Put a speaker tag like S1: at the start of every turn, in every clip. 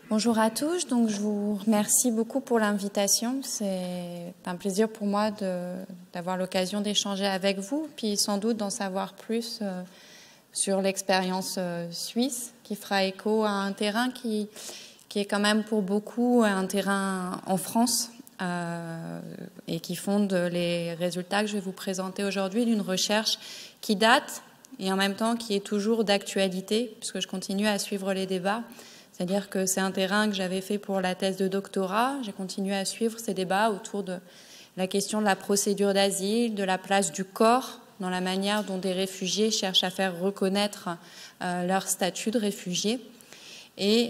S1: Bonjour à tous, donc je vous remercie beaucoup pour l'invitation. C'est un plaisir pour moi d'avoir l'occasion d'échanger avec vous, puis sans doute d'en savoir plus sur l'expérience suisse qui fera écho à un terrain qui est quand même pour beaucoup un terrain en France et qui fonde les résultats que je vais vous présenter aujourd'hui d'une recherche qui date et en même temps qui est toujours d'actualité, puisque je continue à suivre les débats. C'est-à-dire que c'est un terrain que j'avais fait pour la thèse de doctorat. J'ai continué à suivre ces débats autour de la question de la procédure d'asile, de la place du corps dans la manière dont des réfugiés cherchent à faire reconnaître leur statut de réfugié. Et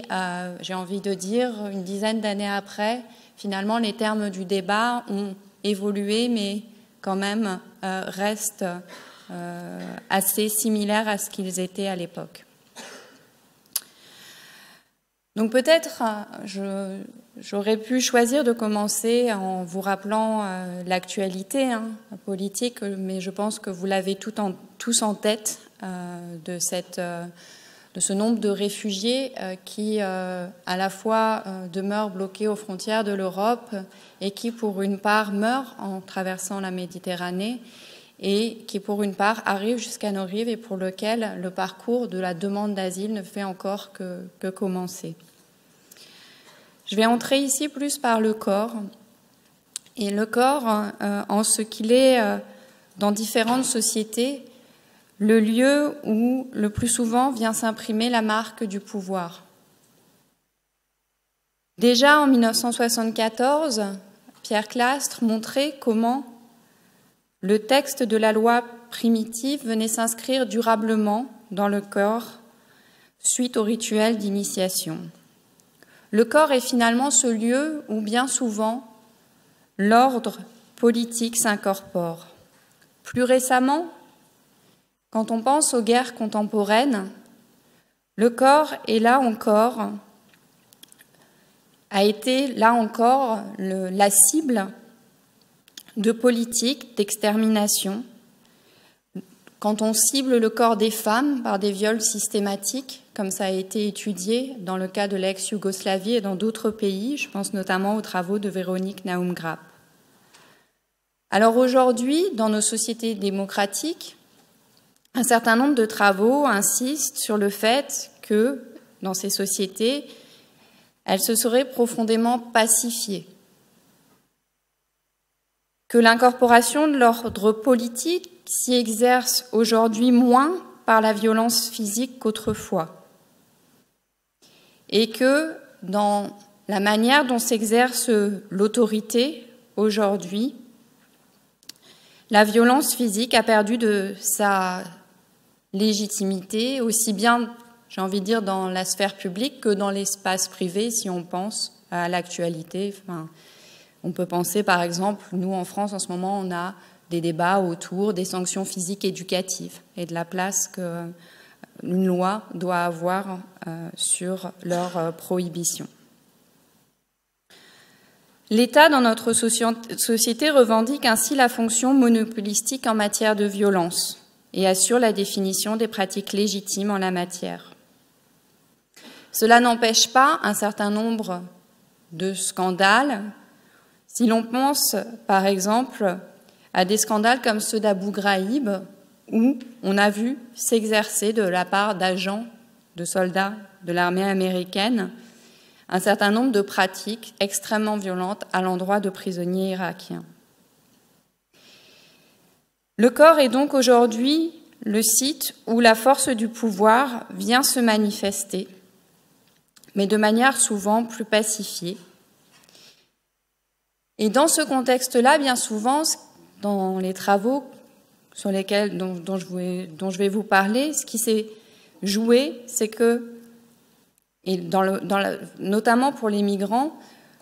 S1: j'ai envie de dire, une dizaine d'années après, finalement, les termes du débat ont évolué, mais quand même restent assez similaires à ce qu'ils étaient à l'époque. Donc peut-être j'aurais pu choisir de commencer en vous rappelant l'actualité politique, mais je pense que vous l'avez tous en tête de ce nombre de réfugiés qui à la fois demeurent bloqués aux frontières de l'Europe et qui pour une part meurent en traversant la Méditerranée et qui pour une part arrivent jusqu'à nos rives et pour lequel le parcours de la demande d'asile ne fait encore que commencer. Je vais entrer ici plus par le corps, et le corps en ce qu'il est dans différentes sociétés le lieu où le plus souvent vient s'imprimer la marque du pouvoir. Déjà en 1974, Pierre Clastres montrait comment le texte de la loi primitive venait s'inscrire durablement dans le corps suite au rituel d'initiation. Le corps est finalement ce lieu où bien souvent l'ordre politique s'incorpore. Plus récemment, quand on pense aux guerres contemporaines, le corps est là encore, a été là encore la cible de politiques d'extermination. Quand on cible le corps des femmes par des viols systématiques, comme ça a été étudié dans le cas de l'ex-Yougoslavie et dans d'autres pays, je pense notamment aux travaux de Véronique Naum-Grapp. Alors aujourd'hui, dans nos sociétés démocratiques, un certain nombre de travaux insistent sur le fait que, dans ces sociétés, elles se seraient profondément pacifiées, que l'incorporation de l'ordre politique s'y exerce aujourd'hui moins par la violence physique qu'autrefois, et que dans la manière dont s'exerce l'autorité aujourd'hui, la violence physique a perdu de sa légitimité, aussi bien, j'ai envie de dire, dans la sphère publique que dans l'espace privé, si on pense à l'actualité. Enfin, on peut penser, par exemple, nous en France, en ce moment, on a des débats autour des sanctions physiques éducatives et de la place qu'une loi doit avoir sur leur prohibition. L'État, dans notre société, revendique ainsi la fonction monopolistique en matière de violence et assure la définition des pratiques légitimes en la matière. Cela n'empêche pas un certain nombre de scandales. Si l'on pense, par exemple, à des scandales comme ceux d'Abu Ghraib, où on a vu s'exercer de la part d'agents, de soldats de l'armée américaine, un certain nombre de pratiques extrêmement violentes à l'endroit de prisonniers irakiens. Le corps est donc aujourd'hui le site où la force du pouvoir vient se manifester, mais de manière souvent plus pacifiée. Et dans ce contexte-là, bien souvent, dans les travaux sur lesquels, dont je vais vous parler, ce qui s'est joué, c'est que, et notamment pour les migrants,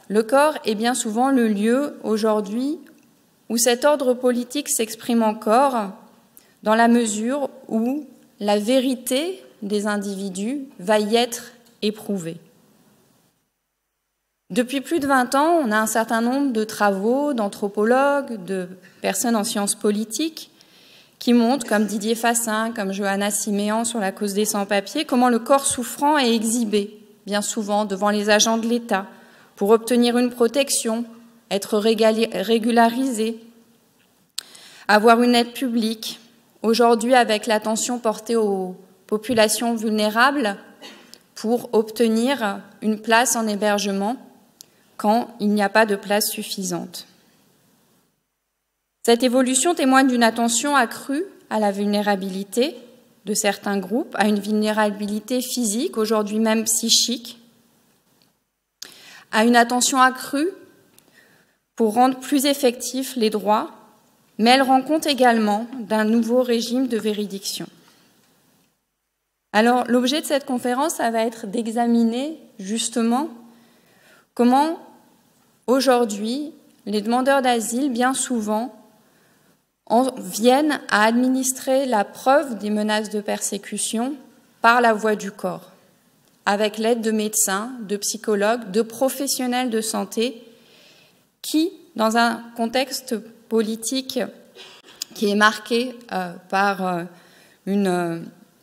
S1: le corps est bien souvent le lieu aujourd'hui où cet ordre politique s'exprime encore dans la mesure où la vérité des individus va y être éprouvée. Depuis plus de 20 ans, on a un certain nombre de travaux d'anthropologues, de personnes en sciences politiques qui montrent, comme Didier Fassin, comme Johanna Siméan sur la cause des sans-papiers, comment le corps souffrant est exhibé, bien souvent, devant les agents de l'État, pour obtenir une protection, être régularisé, avoir une aide publique. Aujourd'hui, avec l'attention portée aux populations vulnérables, pour obtenir une place en hébergement quand il n'y a pas de place suffisante. Cette évolution témoigne d'une attention accrue à la vulnérabilité de certains groupes, à une vulnérabilité physique, aujourd'hui même psychique, à une attention accrue pour rendre plus effectifs les droits, mais elle rend compte également d'un nouveau régime de véridiction. Alors, l'objet de cette conférence, ça va être d'examiner justement comment, aujourd'hui, les demandeurs d'asile, bien souvent, viennent à administrer la preuve des menaces de persécution par la voie du corps, avec l'aide de médecins, de psychologues, de professionnels de santé qui, dans un contexte politique qui est marqué par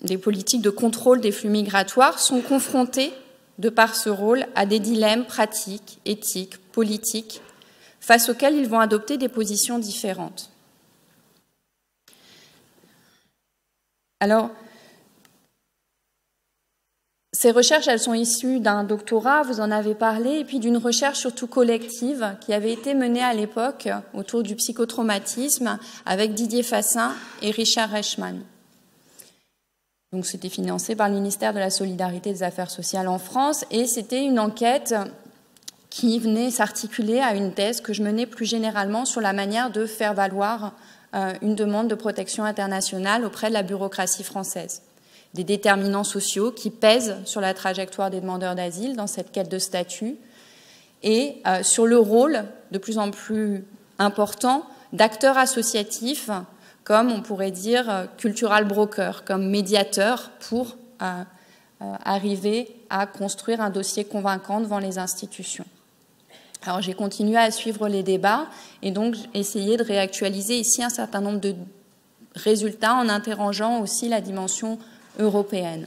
S1: des politiques de contrôle des flux migratoires, sont confrontés, de par ce rôle, à des dilemmes pratiques, éthiques, politiques, face auxquels ils vont adopter des positions différentes. Alors, ces recherches, elles sont issues d'un doctorat, vous en avez parlé, et puis d'une recherche surtout collective qui avait été menée à l'époque autour du psychotraumatisme avec Didier Fassin et Richard Reichmann. Donc, c'était financé par le ministère de la Solidarité et des Affaires sociales en France, et c'était une enquête qui venait s'articuler à une thèse que je menais plus généralement sur la manière de faire valoir une demande de protection internationale auprès de la bureaucratie française. Des déterminants sociaux qui pèsent sur la trajectoire des demandeurs d'asile dans cette quête de statut et sur le rôle de plus en plus important d'acteurs associatifs comme on pourrait dire cultural broker, comme médiateur pour arriver à construire un dossier convaincant devant les institutions. Alors j'ai continué à suivre les débats et donc essayé de réactualiser ici un certain nombre de résultats en interrogeant aussi la dimension européenne.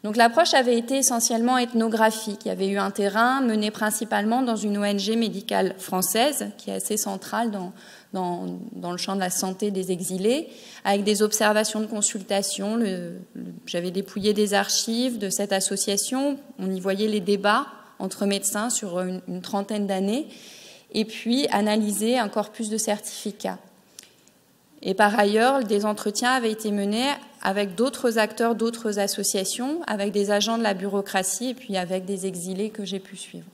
S1: Donc l'approche avait été essentiellement ethnographique. Il y avait eu un terrain mené principalement dans une ONG médicale française qui est assez centrale dans le champ de la santé des exilés, avec des observations de consultation. J'avais dépouillé des archives de cette association. On y voyait les débats entre médecins sur une trentaine d'années, et puis analyser un corpus de certificats. Et par ailleurs, des entretiens avaient été menés avec d'autres acteurs, d'autres associations, avec des agents de la bureaucratie et puis avec des exilés que j'ai pu suivre.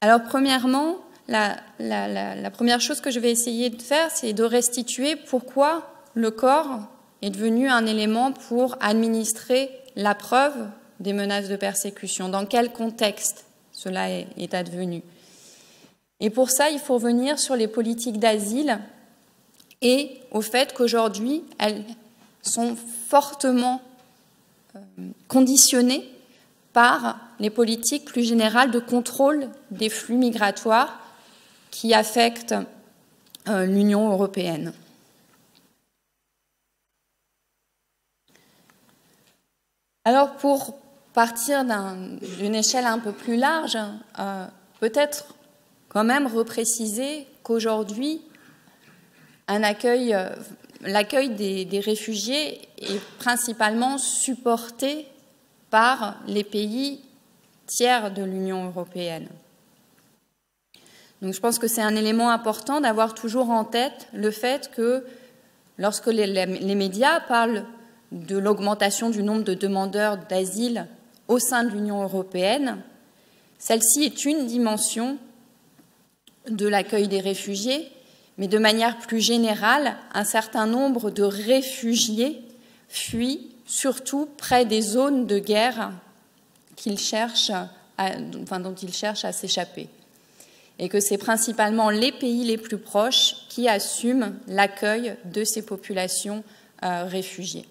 S1: Alors premièrement, la première chose que je vais essayer de faire, c'est de restituer pourquoi le corps est devenu un élément pour administrer la preuve des menaces de persécution, dans quel contexte cela est advenu. Et pour ça, il faut revenir sur les politiques d'asile et au fait qu'aujourd'hui, elles sont fortement conditionnées par les politiques plus générales de contrôle des flux migratoires qui affectent l'Union européenne. Alors, pour partir d'une échelle un peu plus large, peut-être quand même repréciser qu'aujourd'hui, l'accueil des réfugiés est principalement supporté par les pays tiers de l'Union européenne. Donc je pense que c'est un élément important d'avoir toujours en tête le fait que lorsque les médias parlent de l'augmentation du nombre de demandeurs d'asile au sein de l'Union européenne, celle-ci est une dimension de l'accueil des réfugiés, mais de manière plus générale, un certain nombre de réfugiés fuient surtout près des zones de guerre dont ils cherchent à s'échapper. Et que c'est principalement les pays les plus proches qui assument l'accueil de ces populations réfugiées.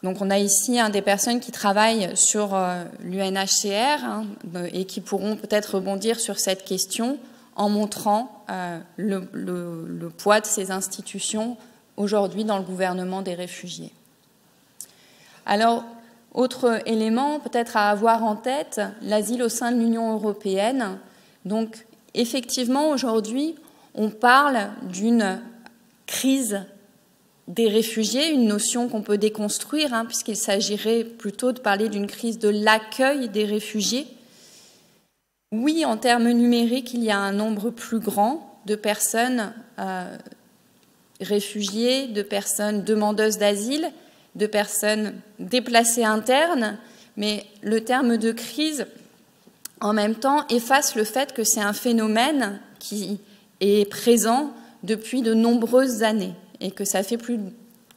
S1: Donc on a ici des personnes qui travaillent sur l'UNHCR et qui pourront peut-être rebondir sur cette question en montrant le poids de ces institutions aujourd'hui dans le gouvernement des réfugiés. Alors, autre élément peut-être à avoir en tête, l'asile au sein de l'Union européenne. Donc, effectivement, aujourd'hui, on parle d'une crise des réfugiés, une notion qu'on peut déconstruire, puisqu'il s'agirait plutôt de parler d'une crise de l'accueil des réfugiés. Oui, en termes numériques, il y a un nombre plus grand de personnes réfugiées, de personnes demandeuses d'asile, de personnes déplacées internes, mais le terme de crise, en même temps, efface le fait que c'est un phénomène qui est présent depuis de nombreuses années et que ça fait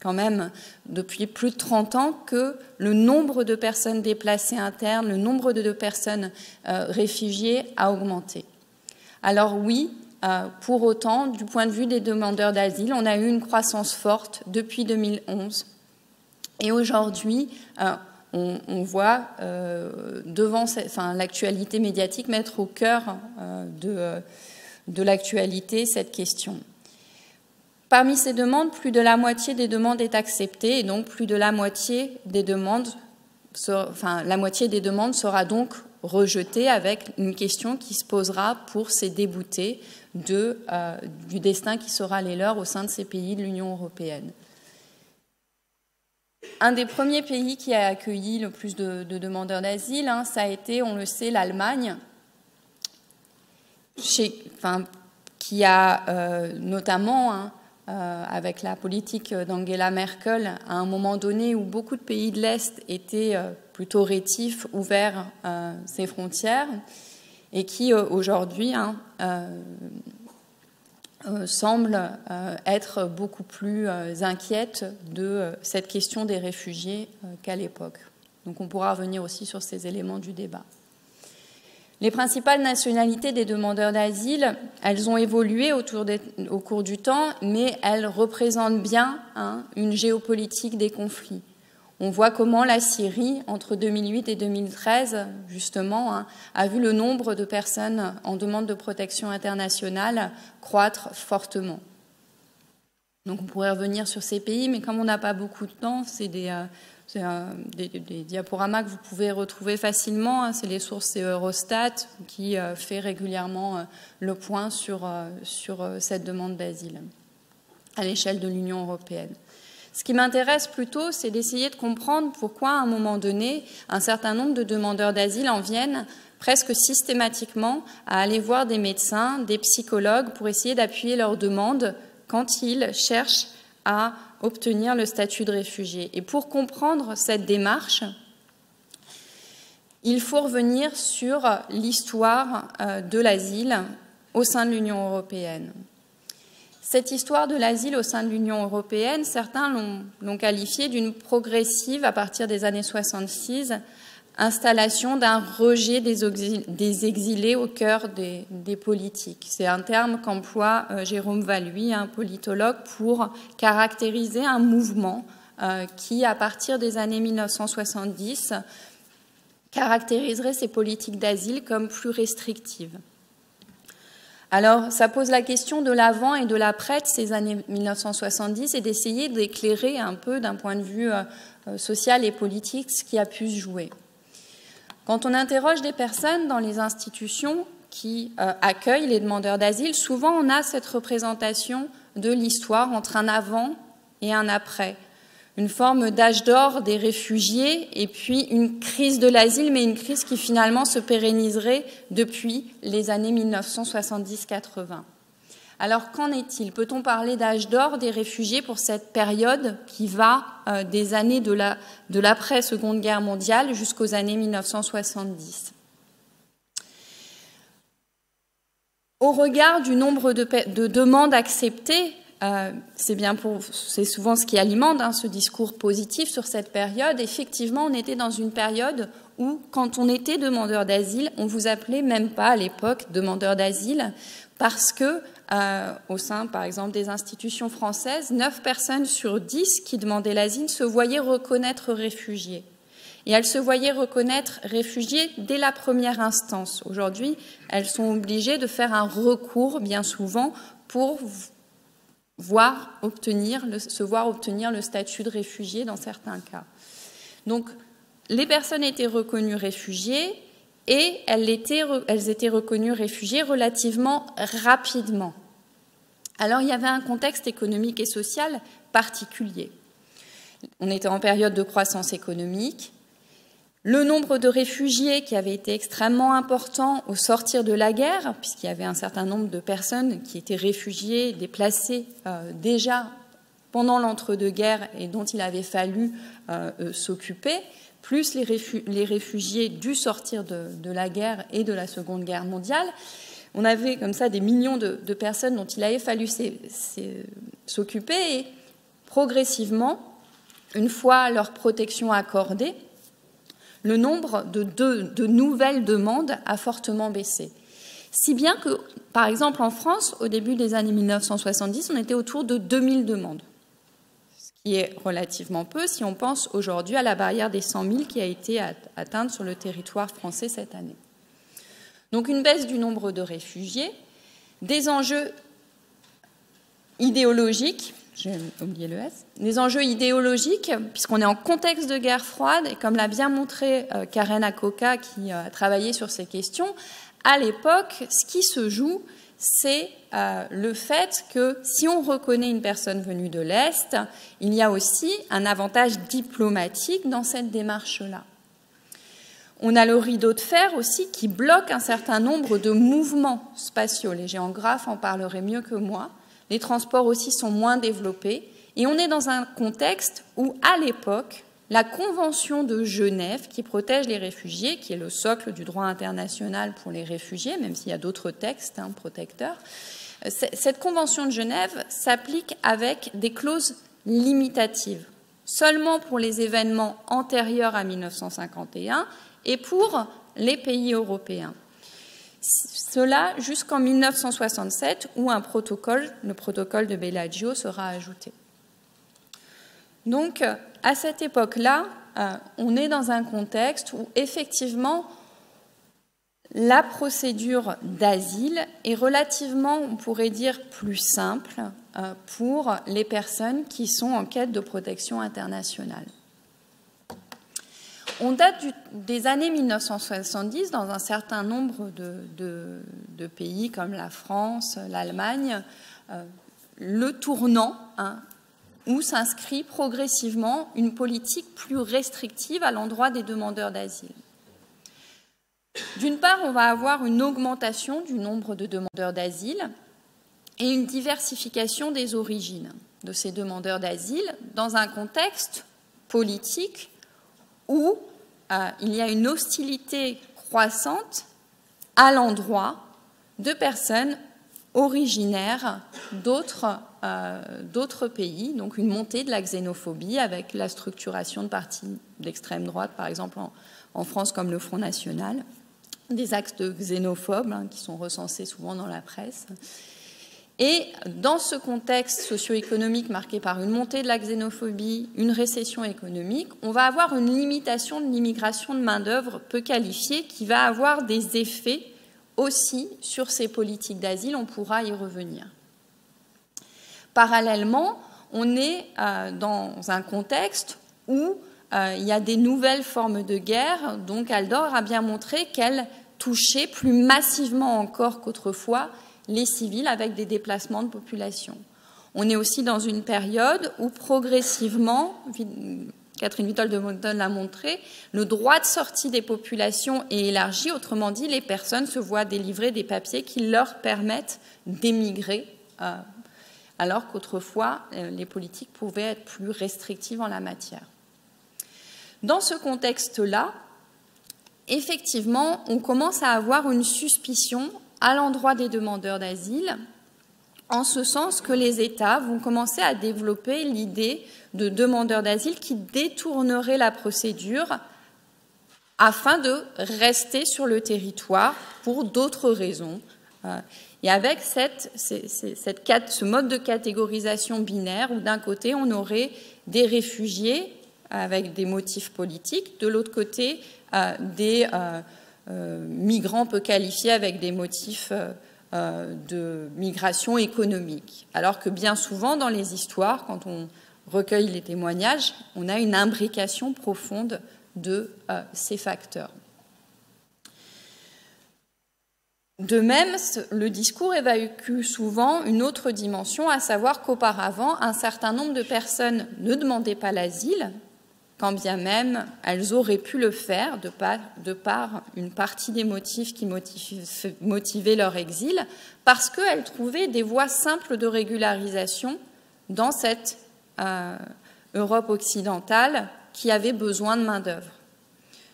S1: quand même depuis plus de 30 ans que le nombre de personnes déplacées internes, le nombre de personnes réfugiées a augmenté. Alors oui, pour autant, du point de vue des demandeurs d'asile, on a eu une croissance forte depuis 2011. Et aujourd'hui, on voit devant l'actualité médiatique mettre au cœur de l'actualité cette question. Parmi ces demandes, plus de la moitié des demandes est acceptée et donc plus de la moitié des demandes, la moitié des demandes sera donc rejetée avec une question qui se posera pour ces déboutés du destin qui sera les leurs au sein de ces pays de l'Union européenne. Un des premiers pays qui a accueilli le plus de demandeurs d'asile, ça a été, on le sait, l'Allemagne, qui a notamment, avec la politique d'Angela Merkel, à un moment donné où beaucoup de pays de l'Est étaient plutôt rétifs, ouvert ses frontières, et qui aujourd'hui semble être beaucoup plus inquiète de cette question des réfugiés qu'à l'époque. Donc on pourra revenir aussi sur ces éléments du débat. Les principales nationalités des demandeurs d'asile, elles ont évolué au cours du temps, mais elles représentent bien une géopolitique des conflits. On voit comment la Syrie, entre 2008 et 2013, justement, a vu le nombre de personnes en demande de protection internationale croître fortement. Donc on pourrait revenir sur ces pays, mais comme on n'a pas beaucoup de temps, c'est des diaporamas que vous pouvez retrouver facilement. C'est les sources Eurostat qui fait régulièrement le point sur cette demande d'asile à l'échelle de l'Union européenne. Ce qui m'intéresse plutôt, c'est d'essayer de comprendre pourquoi, à un moment donné, un certain nombre de demandeurs d'asile en viennent presque systématiquement à aller voir des médecins, des psychologues pour essayer d'appuyer leurs demandes quand ils cherchent à obtenir le statut de réfugié. Et pour comprendre cette démarche, il faut revenir sur l'histoire de l'asile au sein de l'Union européenne. Cette histoire de l'asile au sein de l'Union européenne, certains l'ont qualifiée d'une progressive, à partir des années 66, installation d'un rejet des exilés au cœur des politiques. C'est un terme qu'emploie Jérôme Valuy, un politologue, pour caractériser un mouvement qui, à partir des années 1970, caractériserait ces politiques d'asile comme plus restrictives. Alors, ça pose la question de l'avant et de l'après de ces années 1970 et d'essayer d'éclairer un peu d'un point de vue social et politique ce qui a pu se jouer. Quand on interroge des personnes dans les institutions qui accueillent les demandeurs d'asile, souvent on a cette représentation de l'histoire entre un avant et un après. Une forme d'âge d'or des réfugiés et puis une crise de l'asile, mais une crise qui finalement se pérenniserait depuis les années 1970-80. Alors qu'en est-il? Peut-on parler d'âge d'or des réfugiés pour cette période qui va des années de l'après-Seconde Guerre mondiale jusqu'aux années 1970? Au regard du nombre de demandes acceptées, c'est souvent ce qui alimente ce discours positif sur cette période. Effectivement, on était dans une période où, quand on était demandeur d'asile, on vous appelait même pas à l'époque demandeur d'asile, parce que au sein, par exemple, des institutions françaises, 9 personnes sur 10 qui demandaient l'asile se voyaient reconnaître réfugiés. Et elles se voyaient reconnaître réfugiées dès la première instance. Aujourd'hui, elles sont obligées de faire un recours, bien souvent, pour se voir obtenir le statut de réfugié dans certains cas. Donc, les personnes étaient reconnues réfugiées et elles étaient reconnues réfugiées relativement rapidement. Alors, il y avait un contexte économique et social particulier. On était en période de croissance économique. Le nombre de réfugiés qui avait été extrêmement important au sortir de la guerre, puisqu'il y avait un certain nombre de personnes qui étaient réfugiées, déplacées déjà pendant l'entre-deux-guerres et dont il avait fallu s'occuper, plus les réfugiés dû sortir de la guerre et de la Seconde Guerre mondiale. On avait comme ça des millions de personnes dont il avait fallu s'occuper et progressivement, une fois leur protection accordée, le nombre de nouvelles demandes a fortement baissé. Si bien que, par exemple, en France, au début des années 1970, on était autour de 2000 demandes, ce qui est relativement peu si on pense aujourd'hui à la barrière des 100 000 qui a été atteinte sur le territoire français cette année. Donc une baisse du nombre de réfugiés, des enjeux idéologiques, j'ai oublié le S, des enjeux idéologiques, puisqu'on est en contexte de guerre froide, et comme l'a bien montré Karen Akoka, qui a travaillé sur ces questions, à l'époque, ce qui se joue, c'est le fait que si on reconnaît une personne venue de l'Est, il y a aussi un avantage diplomatique dans cette démarche-là. On a le rideau de fer aussi qui bloque un certain nombre de mouvements spatiaux. Les géographes en parleraient mieux que moi. Les transports aussi sont moins développés. Et on est dans un contexte où, à l'époque, la Convention de Genève, qui protège les réfugiés, qui est le socle du droit international pour les réfugiés, même s'il y a d'autres textes protecteurs, cette Convention de Genève s'applique avec des clauses limitatives, seulement pour les événements antérieurs à 1951 et pour les pays européens. Cela jusqu'en 1967, où un protocole, le protocole de Bellagio, sera ajouté. Donc, à cette époque-là, on est dans un contexte où, effectivement, la procédure d'asile est relativement, on pourrait dire, plus simple pour les personnes qui sont en quête de protection internationale. On date des années 1970 dans un certain nombre de pays comme la France, l'Allemagne, le tournant où s'inscrit progressivement une politique plus restrictive à l'endroit des demandeurs d'asile. D'une part, on va avoir une augmentation du nombre de demandeurs d'asile et une diversification des origines de ces demandeurs d'asile dans un contexte politique où il y a une hostilité croissante à l'endroit de personnes originaires d'autres pays, donc une montée de la xénophobie avec la structuration de partis d'extrême droite, par exemple en France comme le Front National, des actes xénophobes qui sont recensés souvent dans la presse. Et dans ce contexte socio-économique marqué par une montée de la xénophobie, une récession économique, on va avoir une limitation de l'immigration de main-d'œuvre peu qualifiée qui va avoir des effets aussi sur ces politiques d'asile, on pourra y revenir. Parallèlement, on est dans un contexte où il y a des nouvelles formes de guerre, donc Aldor a bien montré qu'elles touchaient plus massivement encore qu'autrefois les civils avec des déplacements de population. On est aussi dans une période où progressivement, Catherine Witold de Monton l'a montré, le droit de sortie des populations est élargi, autrement dit, les personnes se voient délivrer des papiers qui leur permettent d'émigrer, alors qu'autrefois, les politiques pouvaient être plus restrictives en la matière. Dans ce contexte-là, effectivement, on commence à avoir une suspicion à l'endroit des demandeurs d'asile, en ce sens que les États vont commencer à développer l'idée de demandeurs d'asile qui détourneraient la procédure afin de rester sur le territoire pour d'autres raisons. et avec ce mode de catégorisation binaire où d'un côté on aurait des réfugiés avec des motifs politiques, de l'autre côté des migrants peu qualifiés avec des motifs de migration économique. Alors que bien souvent dans les histoires, quand on recueille les témoignages, on a une imbrication profonde de ces facteurs. De même, le discours évacue souvent une autre dimension, à savoir qu'auparavant, un certain nombre de personnes ne demandaient pas l'asile, quand bien même elles auraient pu le faire de par une partie des motifs qui motivaient leur exil, parce qu'elles trouvaient des voies simples de régularisation dans cette Europe occidentale qui avait besoin de main-d'œuvre.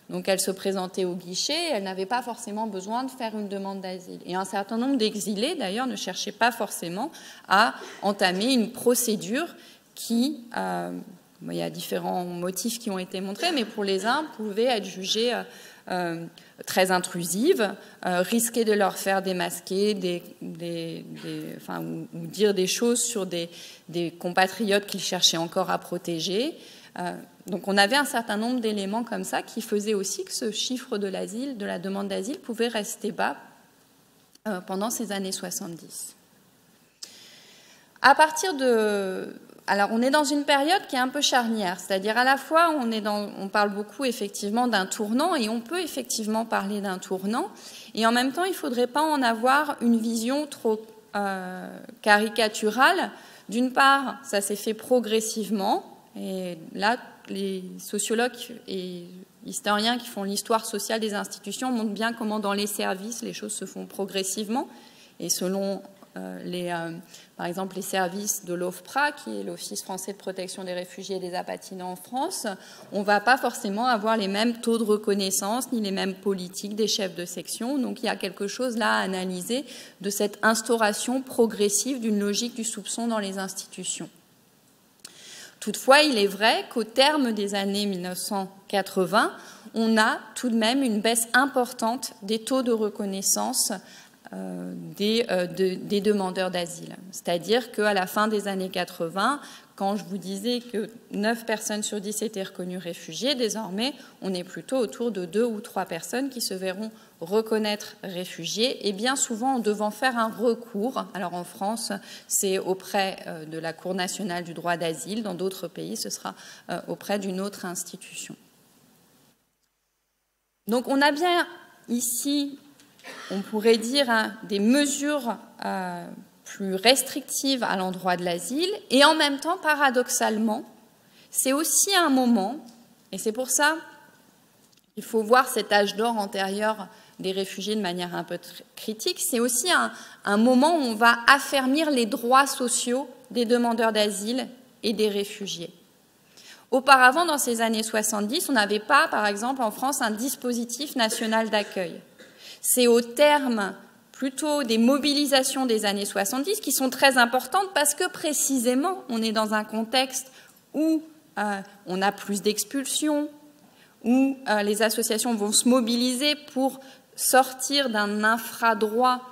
S1: Donc elles se présentaient au guichet, elles n'avaient pas forcément besoin de faire une demande d'asile. Et un certain nombre d'exilés, d'ailleurs, ne cherchaient pas forcément à entamer une procédure qui, il y a différents motifs qui ont été montrés, mais pour les uns, pouvait être jugée très intrusive, risquer de leur faire démasquer ou dire des choses sur des compatriotes qu'ils cherchaient encore à protéger. Donc on avait un certain nombre d'éléments comme ça qui faisaient aussi que ce chiffre de l'asile, de la demande d'asile, pouvait rester bas pendant ces années 70. À partir de... Alors on est dans une période qui est un peu charnière, c'est-à-dire à la fois on parle beaucoup effectivement d'un tournant, et on peut effectivement parler d'un tournant, et en même temps il ne faudrait pas en avoir une vision trop caricaturale. D'une part, ça s'est fait progressivement, et là les sociologues et historiens qui font l'histoire sociale des institutions montrent bien comment dans les services les choses se font progressivement, et selon par exemple les services de l'OFPRA, qui est l'Office français de protection des réfugiés et des apatrides en France, on ne va pas forcément avoir les mêmes taux de reconnaissance ni les mêmes politiques des chefs de section. Donc il y a quelque chose là à analyser de cette instauration progressive d'une logique du soupçon dans les institutions. Toutefois, il est vrai qu'au terme des années 1980, on a tout de même une baisse importante des taux de reconnaissance des demandeurs d'asile. C'est-à-dire qu'à la fin des années 80, quand je vous disais que 9 personnes sur 10 étaient reconnues réfugiés, désormais, on est plutôt autour de 2 ou 3 personnes qui se verront reconnaître réfugiés, et bien souvent en devant faire un recours. Alors en France, c'est auprès de la Cour nationale du droit d'asile. Dans d'autres pays, ce sera auprès d'une autre institution. Donc on a bien ici, on pourrait dire, des mesures plus restrictives à l'endroit de l'asile, et en même temps, paradoxalement, c'est aussi un moment, et c'est pour ça qu'il faut voir cet âge d'or antérieur des réfugiés de manière un peu critique, c'est aussi un moment où on va affermir les droits sociaux des demandeurs d'asile et des réfugiés. Auparavant, dans ces années 70, on n'avait pas, par exemple, en France, un dispositif national d'accueil. C'est au terme plutôt des mobilisations des années 70 qui sont très importantes parce que précisément, on est dans un contexte où on a plus d'expulsions, où les associations vont se mobiliser pour sortir d'un infradroit,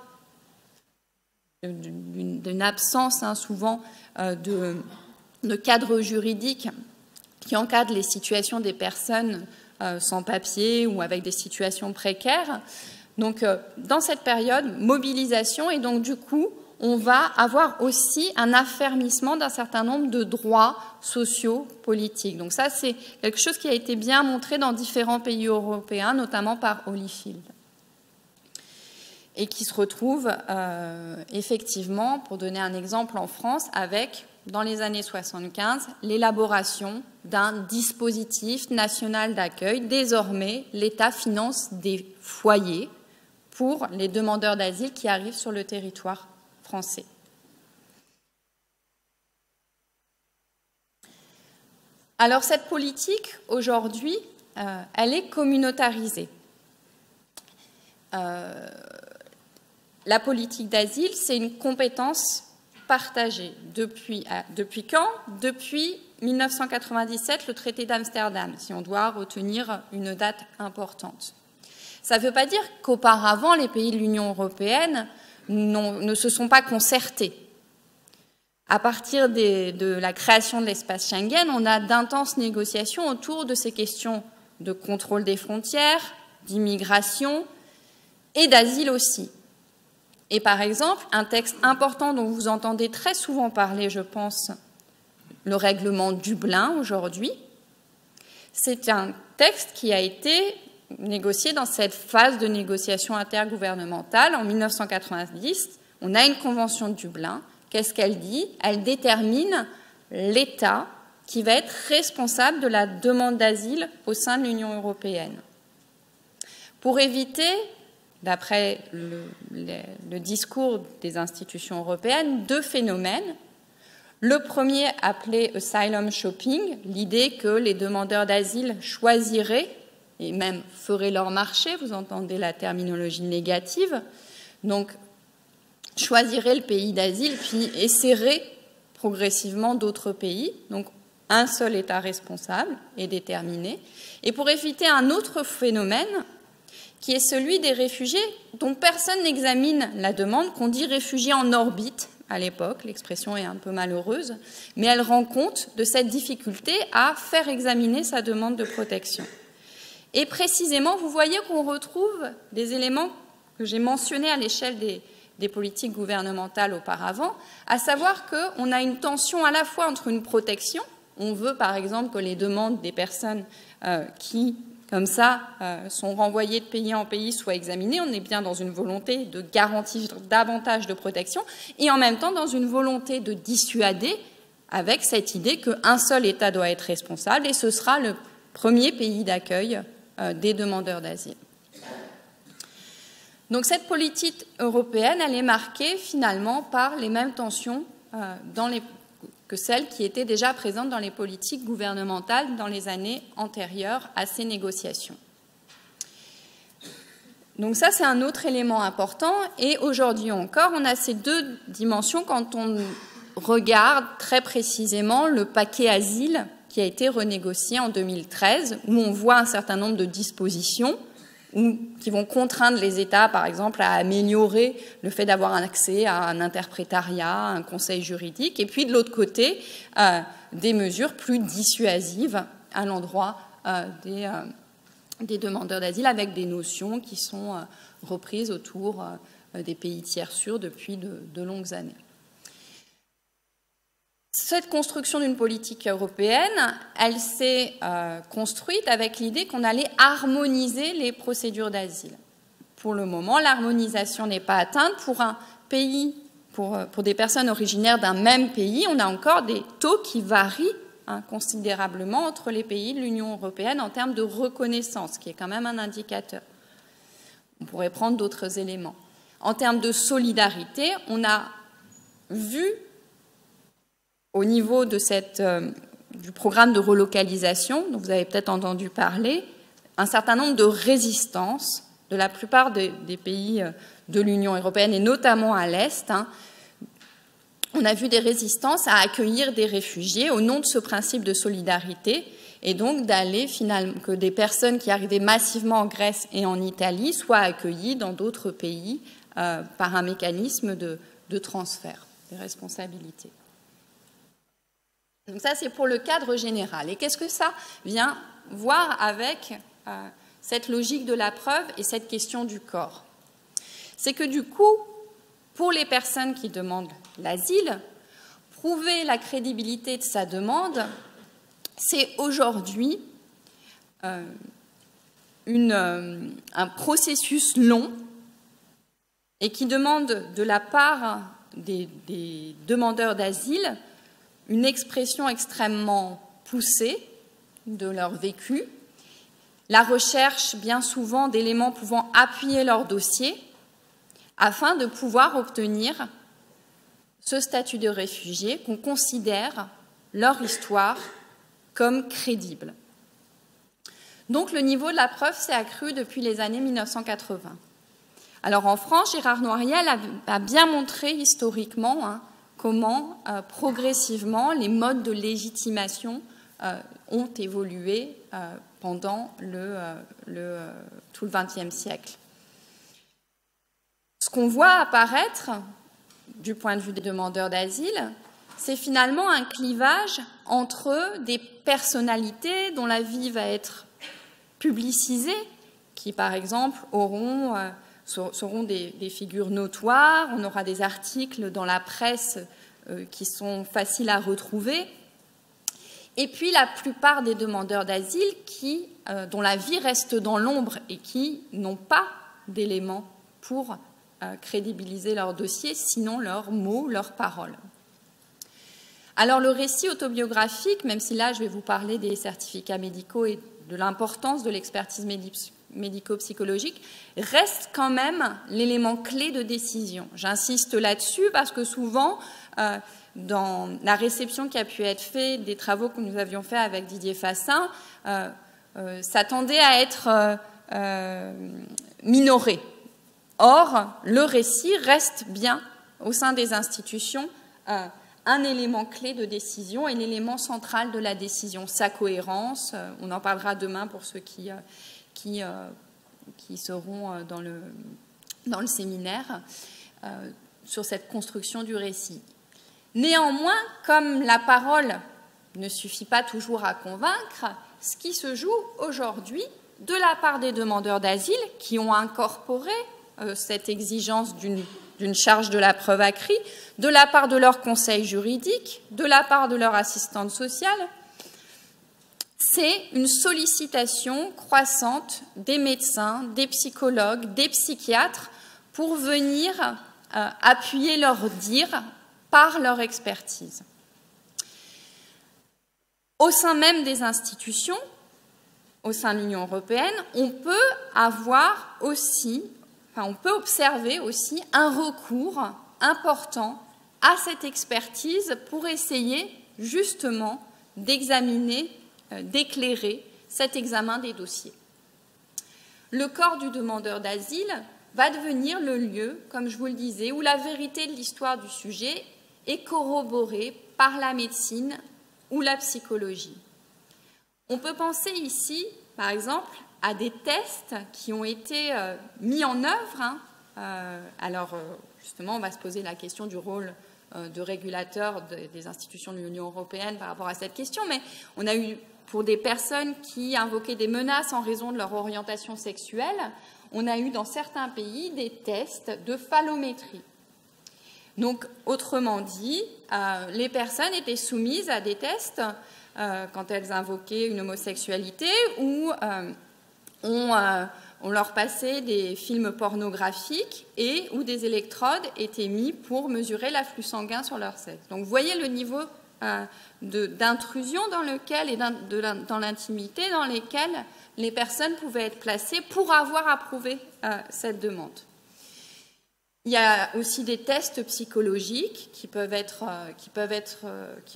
S1: d'une absence souvent de cadre juridique qui encadre les situations des personnes sans papier ou avec des situations précaires. Donc, dans cette période, mobilisation, et donc du coup, on va avoir aussi un affermissement d'un certain nombre de droits sociaux, politiques. Donc ça, c'est quelque chose qui a été bien montré dans différents pays européens, notamment par Holyfield, et qui se retrouve effectivement, pour donner un exemple en France, avec, dans les années 75, l'élaboration d'un dispositif national d'accueil. Désormais, l'État finance des foyers pour les demandeurs d'asile qui arrivent sur le territoire français. Alors cette politique, aujourd'hui, elle est communautarisée. La politique d'asile, c'est une compétence partagée. Depuis quand? Depuis 1997, le traité d'Amsterdam, si on doit retenir une date importante. Ça ne veut pas dire qu'auparavant, les pays de l'Union européenne ne se sont pas concertés. À partir de la création de l'espace Schengen, on a d'intenses négociations autour de ces questions de contrôle des frontières, d'immigration et d'asile aussi. Et par exemple, un texte important dont vous entendez très souvent parler, je pense, le règlement Dublin aujourd'hui, c'est un texte qui a été négocié dans cette phase de négociation intergouvernementale en 1990. On a une convention de Dublin. Qu'est-ce qu'elle dit? Elle détermine l'État qui va être responsable de la demande d'asile au sein de l'Union européenne. Pour éviter, d'après le discours des institutions européennes, deux phénomènes. Le premier, appelé asylum shopping, l'idée que les demandeurs d'asile choisiraient et même feraient leur marché, vous entendez la terminologie négative, donc choisiraient le pays d'asile puis essaieraient progressivement d'autres pays, donc un seul État responsable et déterminé, et pour éviter un autre phénomène qui est celui des réfugiés dont personne n'examine la demande, qu'on dit réfugiés en orbite à l'époque, l'expression est un peu malheureuse, mais elle rend compte de cette difficulté à faire examiner sa demande de protection. Et précisément, vous voyez qu'on retrouve des éléments que j'ai mentionnés à l'échelle des politiques gouvernementales auparavant, à savoir qu'on a une tension à la fois entre une protection, on veut par exemple que les demandes des personnes qui, comme ça, sont renvoyées de pays en pays soient examinées, on est bien dans une volonté de garantir davantage de protection, et en même temps dans une volonté de dissuader avec cette idée qu'un seul État doit être responsable, et ce sera le premier pays d'accueil des demandeurs d'asile. Donc cette politique européenne, elle est marquée finalement par les mêmes tensions que celles qui étaient déjà présentes dans les politiques gouvernementales dans les années antérieures à ces négociations. Donc ça, c'est un autre élément important. Et aujourd'hui encore, on a ces deux dimensions quand on regarde très précisément le paquet asile qui a été renégocié en 2013, où on voit un certain nombre de dispositions qui vont contraindre les États, par exemple, à améliorer le fait d'avoir un accès à un interprétariat, à un conseil juridique, et puis de l'autre côté, des mesures plus dissuasives à l'endroit des demandeurs d'asile, avec des notions qui sont reprises autour des pays tiers sûrs depuis de longues années. Cette construction d'une politique européenne, elle s'est construite avec l'idée qu'on allait harmoniser les procédures d'asile. Pour le moment, l'harmonisation n'est pas atteinte. Pour un pays, pour des personnes originaires d'un même pays, on a encore des taux qui varient considérablement entre les pays de l'Union européenne en termes de reconnaissance, qui est quand même un indicateur. On pourrait prendre d'autres éléments. En termes de solidarité, on a vu au niveau de du programme de relocalisation, dont vous avez peut-être entendu parler, un certain nombre de résistances de la plupart des pays de l'Union européenne, et notamment à l'Est. On a vu des résistances à accueillir des réfugiés au nom de ce principe de solidarité, et donc d'aller finalement que des personnes qui arrivaient massivement en Grèce et en Italie soient accueillies dans d'autres pays par un mécanisme de transfert des responsabilités. Donc ça, c'est pour le cadre général. Et qu'est-ce que ça vient voir avec cette logique de la preuve et cette question du corps? C'est que du coup, pour les personnes qui demandent l'asile, prouver la crédibilité de sa demande, c'est aujourd'hui un processus long et qui demande de la part des demandeurs d'asile une expression extrêmement poussée de leur vécu, la recherche bien souvent d'éléments pouvant appuyer leur dossier afin de pouvoir obtenir ce statut de réfugié qu'on considère leur histoire comme crédible. Donc le niveau de la preuve s'est accru depuis les années 1980. Alors en France, Gérard Noiriel a bien montré historiquement comment progressivement les modes de légitimation ont évolué pendant tout le XXe siècle. ce qu'on voit apparaître, du point de vue des demandeurs d'asile, c'est finalement un clivage entre des personnalités dont la vie va être publicisée, qui par exemple seront des figures notoires, on aura des articles dans la presse qui sont faciles à retrouver, et puis la plupart des demandeurs d'asile dont la vie reste dans l'ombre et qui n'ont pas d'éléments pour crédibiliser leur dossier, sinon leurs mots, leurs paroles. Alors le récit autobiographique, même si là je vais vous parler des certificats médicaux et de l'importance de l'expertise médico-psychologique, reste quand même l'élément clé de décision. J'insiste là-dessus parce que souvent, dans la réception qui a pu être faite des travaux que nous avions faits avec Didier Fassin, ça tendait à être minoré. Or, le récit reste bien, au sein des institutions, un élément clé de décision et l'élément central de la décision, sa cohérence. On en parlera demain pour ceux qui seront dans le séminaire sur cette construction du récit. Néanmoins, comme la parole ne suffit pas toujours à convaincre, ce qui se joue aujourd'hui de la part des demandeurs d'asile qui ont incorporé cette exigence d'une charge de la preuve accrue, de la part de leur conseil juridique, de la part de leur assistante sociale, c'est une sollicitation croissante des médecins, des psychologues, des psychiatres pour venir appuyer leur dire par leur expertise. Au sein même des institutions, au sein de l'Union européenne, on peut observer aussi un recours important à cette expertise pour essayer justement d'examiner, d'éclairer cet examen des dossiers. Le corps du demandeur d'asile va devenir le lieu, comme je vous le disais, où la vérité de l'histoire du sujet est corroborée par la médecine ou la psychologie. On peut penser ici, par exemple, à des tests qui ont été mis en œuvre. Justement, on va se poser la question du rôle de régulateur des institutions de l'Union européenne par rapport à cette question, mais on a eu, pour des personnes qui invoquaient des menaces en raison de leur orientation sexuelle, on a eu dans certains pays des tests de phallométrie. Donc, autrement dit, les personnes étaient soumises à des tests quand elles invoquaient une homosexualité ou on leur passait des films pornographiques et où des électrodes étaient mis pour mesurer l'afflux sanguin sur leur sexe. Donc, vous voyez le niveau d'intrusion dans lequel et dans l'intimité dans lesquelles les personnes pouvaient être placées pour avoir approuvé cette demande. Il y a aussi des tests psychologiques qui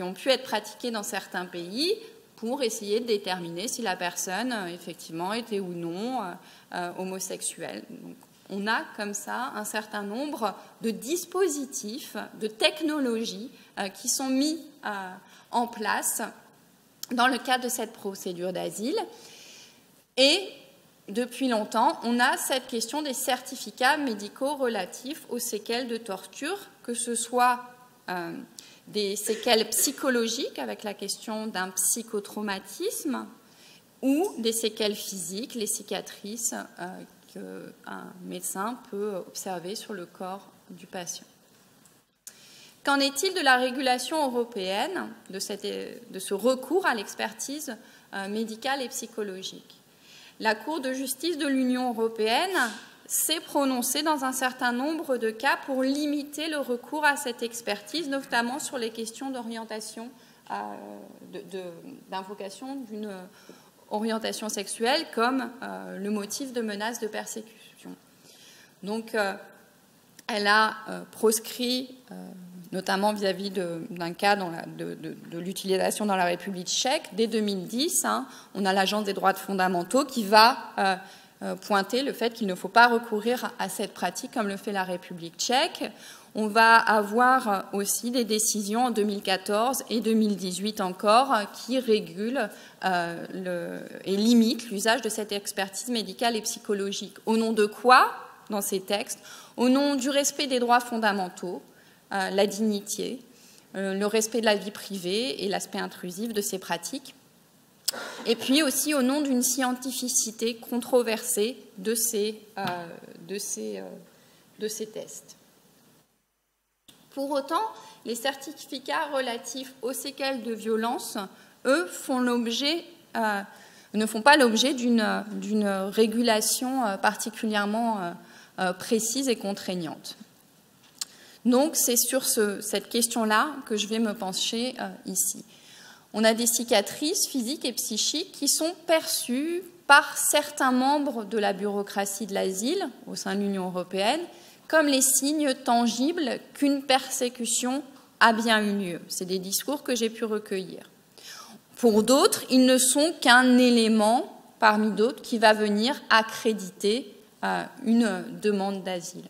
S1: ont pu être pratiqués dans certains pays pour essayer de déterminer si la personne effectivement était ou non homosexuelle. Donc, on a comme ça un certain nombre de dispositifs, de technologies qui sont mis en place dans le cadre de cette procédure d'asile. Et depuis longtemps, on a cette question des certificats médicaux relatifs aux séquelles de torture, que ce soit des séquelles psychologiques avec la question d'un psychotraumatisme ou des séquelles physiques, les cicatrices qu'un médecin peut observer sur le corps du patient. Qu'en est-il de la régulation européenne de ce recours à l'expertise médicale et psychologique? La Cour de justice de l'Union européenne s'est prononcée dans un certain nombre de cas pour limiter le recours à cette expertise, notamment sur les questions d'orientation, d'invocation d'une orientation sexuelle comme le motif de menace de persécution. Donc, elle a proscrit, notamment vis-à-vis d'un cas de l'utilisation dans la République tchèque, dès 2010, on a l'Agence des droits fondamentaux qui va pointer le fait qu'il ne faut pas recourir à cette pratique comme le fait la République tchèque. On va avoir aussi des décisions en 2014 et 2018 encore qui régulent et limitent l'usage de cette expertise médicale et psychologique. Au nom de quoi? dans ces textes, au nom du respect des droits fondamentaux, la dignité, le respect de la vie privée et l'aspect intrusif de ces pratiques, et puis aussi au nom d'une scientificité controversée de ces tests. Pour autant, les certificats relatifs aux séquelles de violence, eux, ne font pas l'objet d'une régulation particulièrement précise et contraignante. Donc, c'est sur cette question-là que je vais me pencher ici. On a des cicatrices physiques et psychiques qui sont perçues par certains membres de la bureaucratie de l'asile au sein de l'Union européenne comme les signes tangibles qu'une persécution a bien eu lieu. C'est des discours que j'ai pu recueillir. Pour d'autres, ils ne sont qu'un élément parmi d'autres qui va venir accréditer une demande d'asile.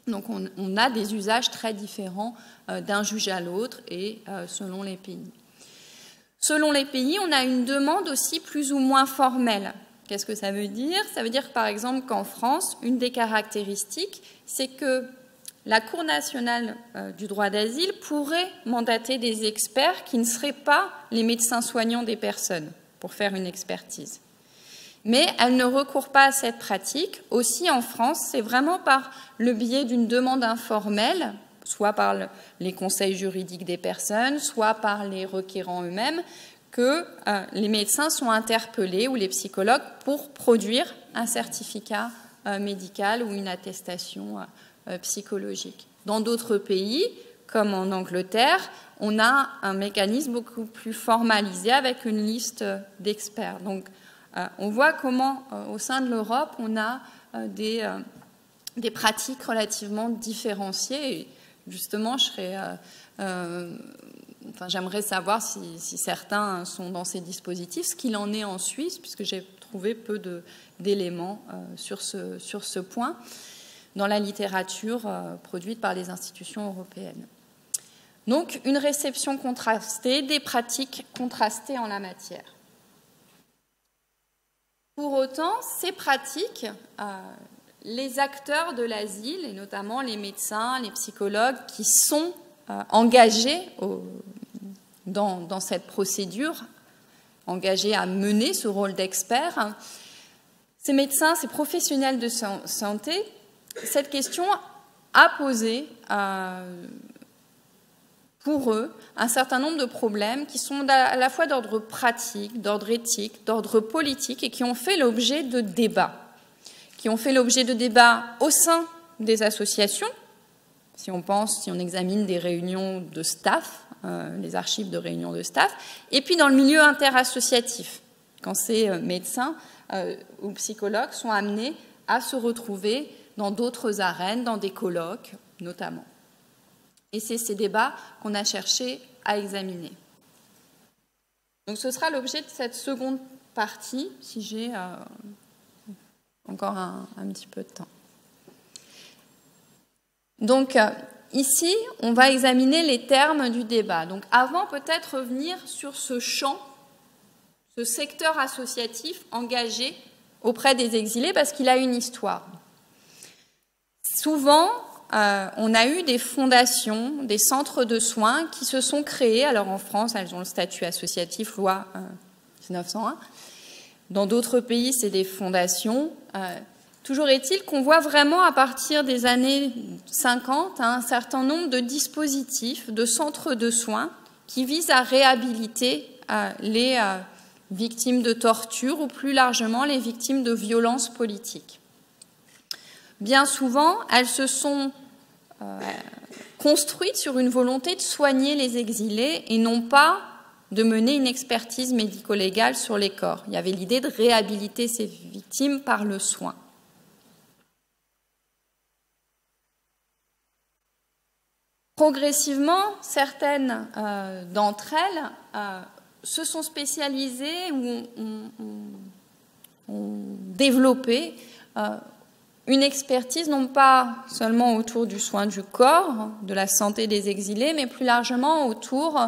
S1: Donc on a des usages très différents d'un juge à l'autre et selon les pays. Selon les pays, on a une demande aussi plus ou moins formelle. Qu'est-ce que ça veut dire? Ça veut dire par exemple qu'en France, une des caractéristiques, c'est que la Cour nationale du droit d'asile pourrait mandater des experts qui ne seraient pas les médecins soignants des personnes pour faire une expertise. Mais elle ne recourt pas à cette pratique. Aussi en France, c'est vraiment par le biais d'une demande informelle, soit par les conseils juridiques des personnes, soit par les requérants eux-mêmes, que les médecins sont interpellés ou les psychologues pour produire un certificat médical ou une attestation psychologique. Dans d'autres pays, comme en Angleterre, on a un mécanisme beaucoup plus formalisé avec une liste d'experts. Donc, on voit comment, au sein de l'Europe, on a des pratiques relativement différenciées. Et justement, j'aimerais savoir si certains sont dans ces dispositifs, ce qu'il en est en Suisse, puisque j'ai trouvé peu d'éléments sur ce point dans la littérature produite par les institutions européennes. Donc, une réception contrastée, des pratiques contrastées en la matière. Pour autant, ces pratiques, les acteurs de l'asile, et notamment les médecins, les psychologues qui sont engagés dans cette procédure, engagés à mener ce rôle d'expert, ces médecins, ces professionnels de santé, cette question a posé pour eux un certain nombre de problèmes qui sont à la fois d'ordre pratique, d'ordre éthique, d'ordre politique et qui ont fait l'objet de débats. Qui ont fait l'objet de débats au sein des associations, si on examine des réunions de staff, les archives de réunions de staff, et puis dans le milieu interassociatif, quand ces médecins ou psychologues sont amenés à se retrouver dans d'autres arènes, dans des colloques notamment. Et c'est ces débats qu'on a cherché à examiner. Donc ce sera l'objet de cette seconde partie, si j'ai encore un petit peu de temps. Donc ici, on va examiner les termes du débat. Donc avant, peut-être revenir sur ce champ, ce secteur associatif engagé auprès des exilés, parce qu'il a une histoire. Souvent, on a eu des fondations, des centres de soins qui se sont créés. Alors en France, elles ont le statut associatif, loi 1901. Dans d'autres pays, c'est des fondations. Toujours est-il qu'on voit vraiment à partir des années 50 un certain nombre de dispositifs, de centres de soins qui visent à réhabiliter les victimes de torture ou plus largement les victimes de violences politiques. Bien souvent, elles se sont construites sur une volonté de soigner les exilés et non pas de mener une expertise médico-légale sur les corps. Il y avait l'idée de réhabiliter ces victimes par le soin. Progressivement, certaines d'entre elles se sont spécialisées ou ont développé une expertise non pas seulement autour du soin du corps, de la santé des exilés, mais plus largement autour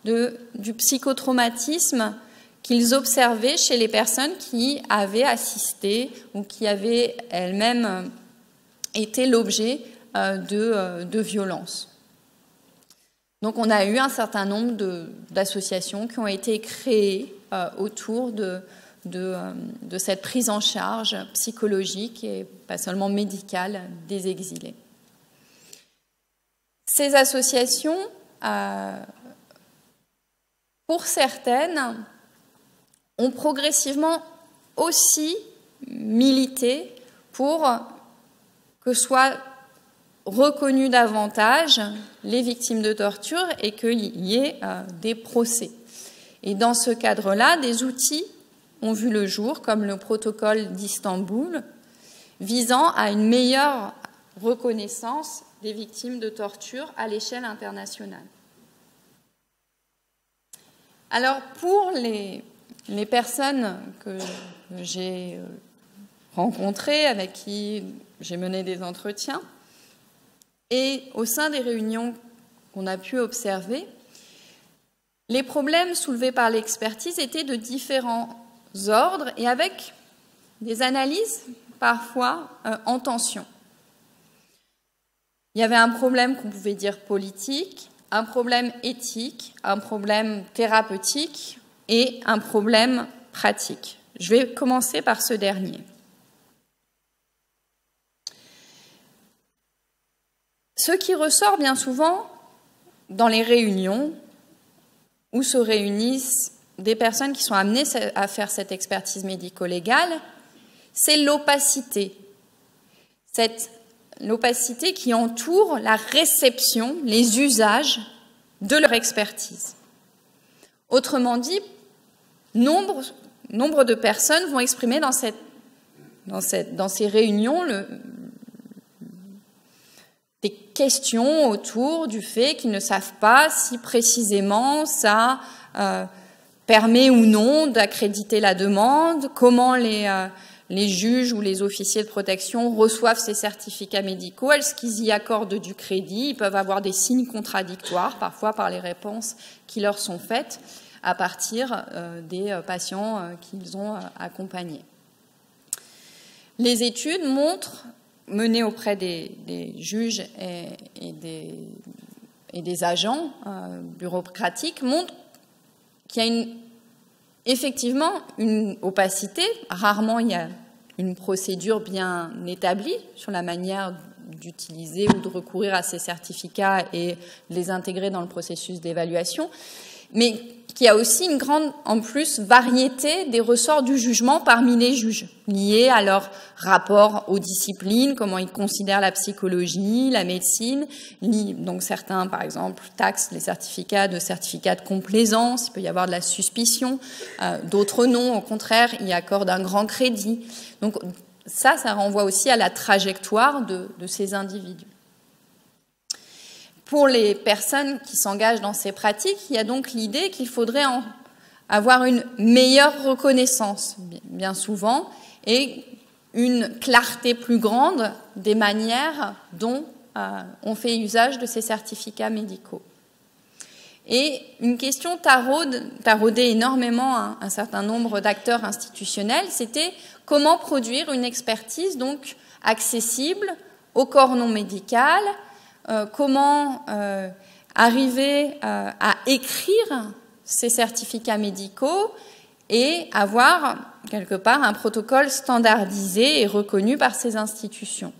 S1: du psychotraumatisme qu'ils observaient chez les personnes qui avaient assisté ou qui avaient elles-mêmes été l'objet de violences. Donc on a eu un certain nombre d'associations qui ont été créées autour de cette prise en charge psychologique et pas seulement médicale des exilés. Ces associations, pour certaines, ont progressivement aussi milité pour que soient reconnus davantage les victimes de torture et qu'il y ait des procès. Et dans ce cadre-là, des outils ont vu le jour, comme le protocole d'Istanbul, visant à une meilleure reconnaissance des victimes de torture à l'échelle internationale. Alors, pour les personnes que j'ai rencontrées, avec qui j'ai mené des entretiens, et au sein des réunions qu'on a pu observer, les problèmes soulevés par l'expertise étaient de différents ordres et avec des analyses parfois en tension. Il y avait un problème qu'on pouvait dire politique, un problème éthique, un problème thérapeutique et un problème pratique. Je vais commencer par ce dernier. Ce qui ressort bien souvent dans les réunions où se réunissent des personnes qui sont amenées à faire cette expertise médico-légale, c'est l'opacité. L'opacité qui entoure la réception, les usages de leur expertise. Autrement dit, nombre de personnes vont exprimer dans ces réunions des questions autour du fait qu'ils ne savent pas si précisément ça permet ou non d'accréditer la demande, comment les juges ou les officiers de protection reçoivent ces certificats médicaux, est-ce qu'ils y accordent du crédit, ils peuvent avoir des signes contradictoires, parfois par les réponses qui leur sont faites à partir des patients qu'ils ont accompagnés. Les études menées auprès des juges et des agents bureaucratiques montrent qu'il y a effectivement une opacité. Rarement il y a une procédure bien établie sur la manière d'utiliser ou de recourir à ces certificats et de les intégrer dans le processus d'évaluation, mais qu'il y a aussi une grande, en plus, variété des ressorts du jugement parmi les juges, liés à leur rapport aux disciplines, comment ils considèrent la psychologie, la médecine. Donc certains, par exemple, taxent les certificats de complaisance, il peut y avoir de la suspicion. D'autres non, au contraire, y accordent un grand crédit. Donc ça renvoie aussi à la trajectoire de ces individus. Pour les personnes qui s'engagent dans ces pratiques, il y a donc l'idée qu'il faudrait avoir une meilleure reconnaissance, bien souvent, et une clarté plus grande des manières dont on fait usage de ces certificats médicaux. Et une question taraudait énormément un certain nombre d'acteurs institutionnels, c'était comment produire une expertise donc accessible au corps non médical, comment arriver à écrire ces certificats médicaux et avoir quelque part un protocole standardisé et reconnu par ces institutions.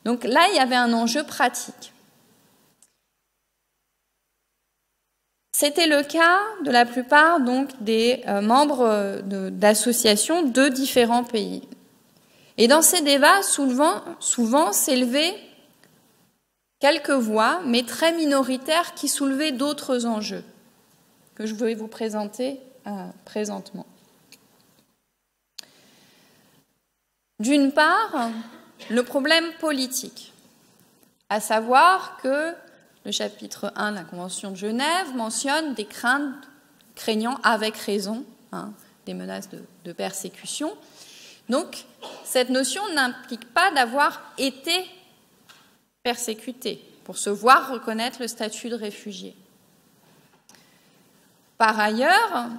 S1: Donc là, il y avait un enjeu pratique. C'était le cas de la plupart donc des membres d'associations de différents pays. Et dans ces débats, souvent s'élevaient quelques voix, mais très minoritaires, qui soulevaient d'autres enjeux que je vais vous présenter présentement. D'une part, le problème politique, à savoir que le chapitre 1 de la Convention de Genève mentionne des craintes craignant avec raison des menaces de persécution. Donc, cette notion n'implique pas d'avoir été persécuté pour se voir reconnaître le statut de réfugié. Par ailleurs,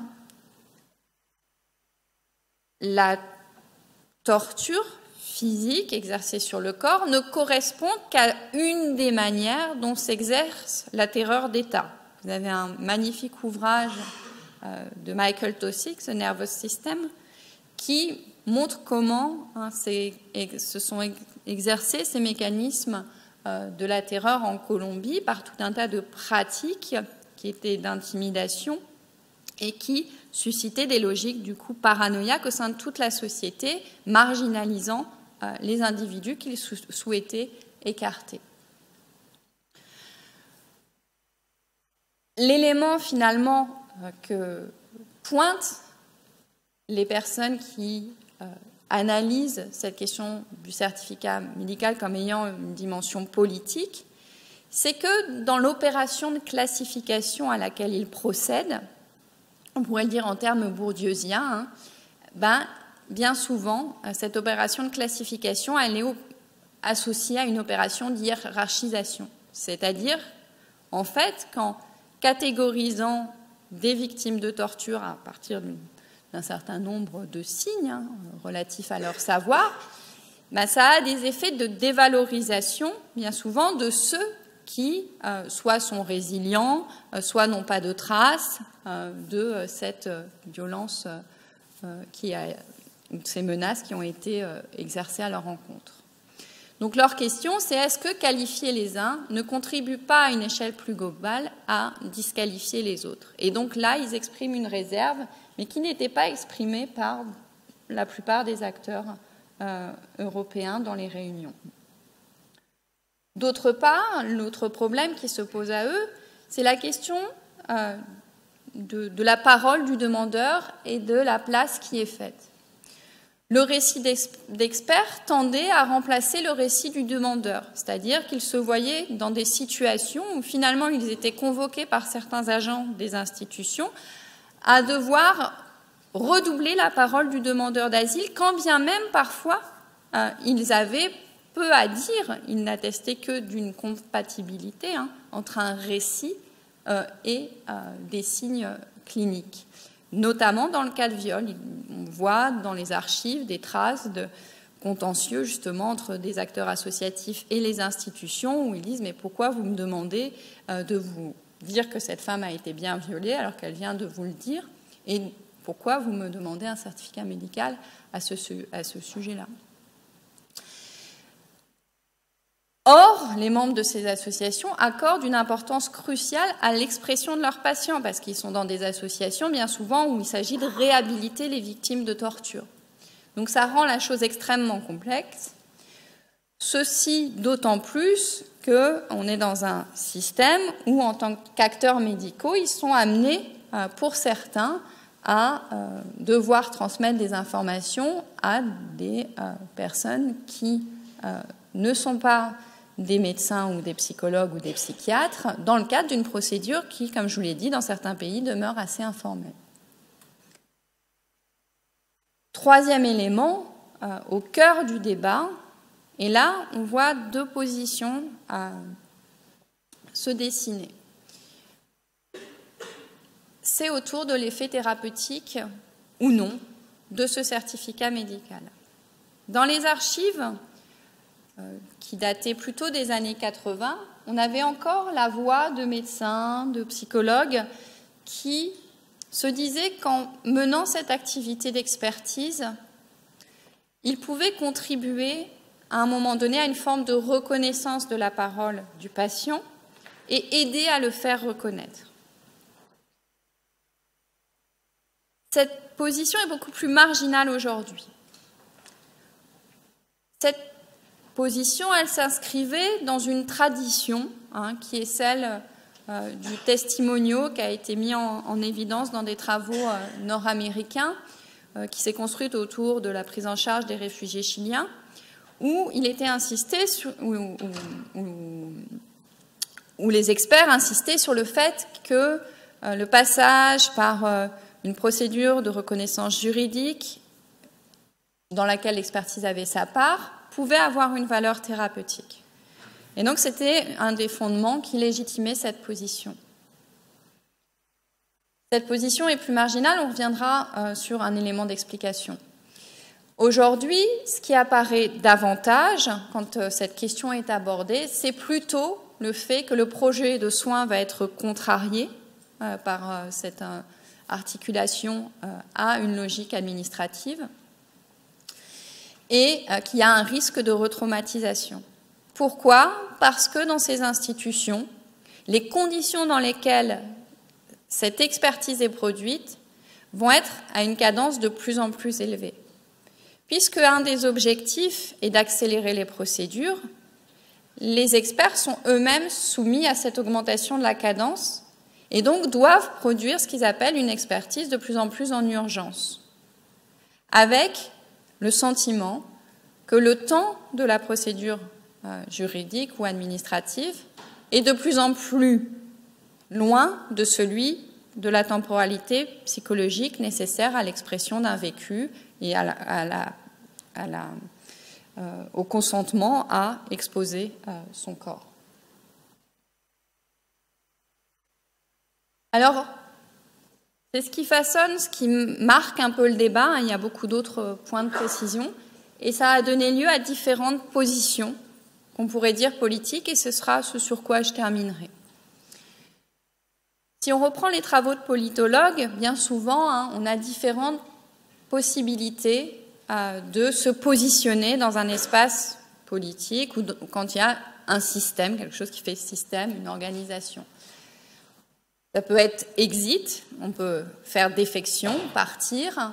S1: la torture physique exercée sur le corps ne correspond qu'à une des manières dont s'exerce la terreur d'État. Vous avez un magnifique ouvrage de Michael Taussig, The Nervous System, qui montre comment se sont exercés ces mécanismes de la terreur en Colombie par tout un tas de pratiques qui étaient d'intimidation et qui suscitaient des logiques du coup paranoïaques au sein de toute la société, marginalisant les individus qu'ils souhaitaient écarter. L'élément finalement que pointent les personnes qui analysent cette question du certificat médical comme ayant une dimension politique, c'est que dans l'opération de classification à laquelle il procède, on pourrait le dire en termes bourdieusiens, bien souvent, cette opération de classification, elle est associée à une opération d'hiérarchisation. C'est-à-dire, en fait, qu'en catégorisant des victimes de torture à partir d'un certain nombre de signes relatifs à leur savoir, ça a des effets de dévalorisation, bien souvent, de ceux qui soit sont résilients, soit n'ont pas de traces de cette violence de ces menaces qui ont été exercées à leur encontre. Donc leur question, c'est est-ce que qualifier les uns ne contribue pas à une échelle plus globale à disqualifier les autres? Et donc là, ils expriment une réserve, mais qui n'était pas exprimée par la plupart des acteurs européens dans les réunions. D'autre part, l'autre problème qui se pose à eux, c'est la question de la parole du demandeur et de la place qui est faite. Le récit d'experts tendait à remplacer le récit du demandeur, c'est-à-dire qu'ils se voyaient dans des situations où finalement ils étaient convoqués par certains agents des institutions à devoir redoubler la parole du demandeur d'asile, quand bien même parfois ils avaient peu à dire, ils n'attestaient que d'une compatibilité entre un récit et des signes cliniques. Notamment dans le cas de viol, on voit dans les archives des traces de contentieux justement entre des acteurs associatifs et les institutions où ils disent « mais pourquoi vous me demandez de vous dire que cette femme a été bien violée alors qu'elle vient de vous le dire et pourquoi vous me demandez un certificat médical à ce sujet-là » Or, les membres de ces associations accordent une importance cruciale à l'expression de leurs patients, parce qu'ils sont dans des associations bien souvent où il s'agit de réhabiliter les victimes de torture. Donc ça rend la chose extrêmement complexe. Ceci d'autant plus qu'on est dans un système où, en tant qu'acteurs médicaux, ils sont amenés, pour certains, à devoir transmettre des informations à des personnes qui ne sont pas des médecins ou des psychologues ou des psychiatres, dans le cadre d'une procédure qui, comme je vous l'ai dit, dans certains pays, demeure assez informelle. Troisième élément, au cœur du débat, et là, on voit deux positions se dessiner. C'est autour de l'effet thérapeutique ou non de ce certificat médical. Dans les archives, qui datait plutôt des années 80, on avait encore la voix de médecins, de psychologues qui se disaient qu'en menant cette activité d'expertise, ils pouvaient contribuer à un moment donné à une forme de reconnaissance de la parole du patient et aider à le faire reconnaître. Cette position est beaucoup plus marginale aujourd'hui. Cette position, elle s'inscrivait dans une tradition qui est celle du testimonial qui a été mis en évidence dans des travaux nord-américains qui s'est construite autour de la prise en charge des réfugiés chiliens, où il était insisté sur, où les experts insistaient sur le fait que le passage par une procédure de reconnaissance juridique dans laquelle l'expertise avait sa part pouvait avoir une valeur thérapeutique. Et donc, c'était un des fondements qui légitimait cette position. Cette position est plus marginale, on reviendra sur un élément d'explication. Aujourd'hui, ce qui apparaît davantage quand cette question est abordée, c'est plutôt le fait que le projet de soins va être contrarié par cette articulation à une logique administrative et qu'il y a un risque de retraumatisation. Pourquoi? Parce que dans ces institutions, les conditions dans lesquelles cette expertise est produite vont être à une cadence de plus en plus élevée. Puisque un des objectifs est d'accélérer les procédures, les experts sont eux-mêmes soumis à cette augmentation de la cadence et donc doivent produire ce qu'ils appellent une expertise de plus en plus en urgence, avec le sentiment que le temps de la procédure juridique ou administrative est de plus en plus loin de celui de la temporalité psychologique nécessaire à l'expression d'un vécu et au consentement à exposer son corps. Alors, c'est ce qui façonne, ce qui marque un peu le débat. Il y a beaucoup d'autres points de précision. Et ça a donné lieu à différentes positions, qu'on pourrait dire politiques, et ce sera ce sur quoi je terminerai. Si on reprend les travaux de politologues, bien souvent, on a différentes possibilités de se positionner dans un espace politique ou quand il y a un système, quelque chose qui fait système, une organisation. Ça peut être exit, on peut faire défection, partir,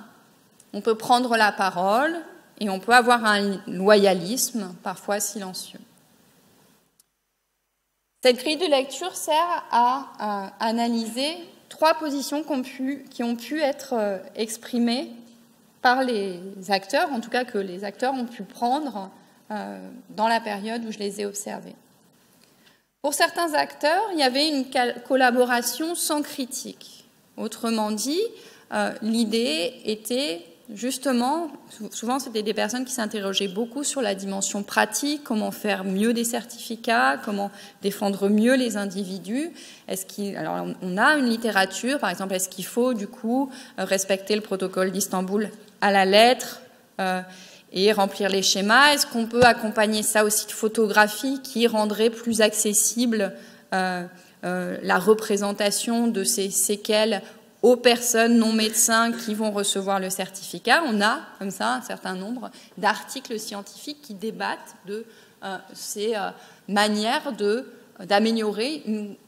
S1: on peut prendre la parole et on peut avoir un loyalisme, parfois silencieux. Cette grille de lecture sert à analyser trois positions qui ont pu être exprimées par les acteurs, en tout cas que les acteurs ont pu prendre dans la période où je les ai observés. Pour certains acteurs, il y avait une collaboration sans critique. Autrement dit, l'idée était justement, souvent c'était des personnes qui s'interrogeaient beaucoup sur la dimension pratique, comment faire mieux des certificats, comment défendre mieux les individus. Alors on a une littérature, par exemple, est-ce qu'il faut du coup respecter le protocole d'Istanbul à la lettre et remplir les schémas? Est-ce qu'on peut accompagner ça aussi de photographie qui rendrait plus accessible la représentation de ces séquelles aux personnes non médecins qui vont recevoir le certificat? On a comme ça un certain nombre d'articles scientifiques qui débattent de ces manières d'améliorer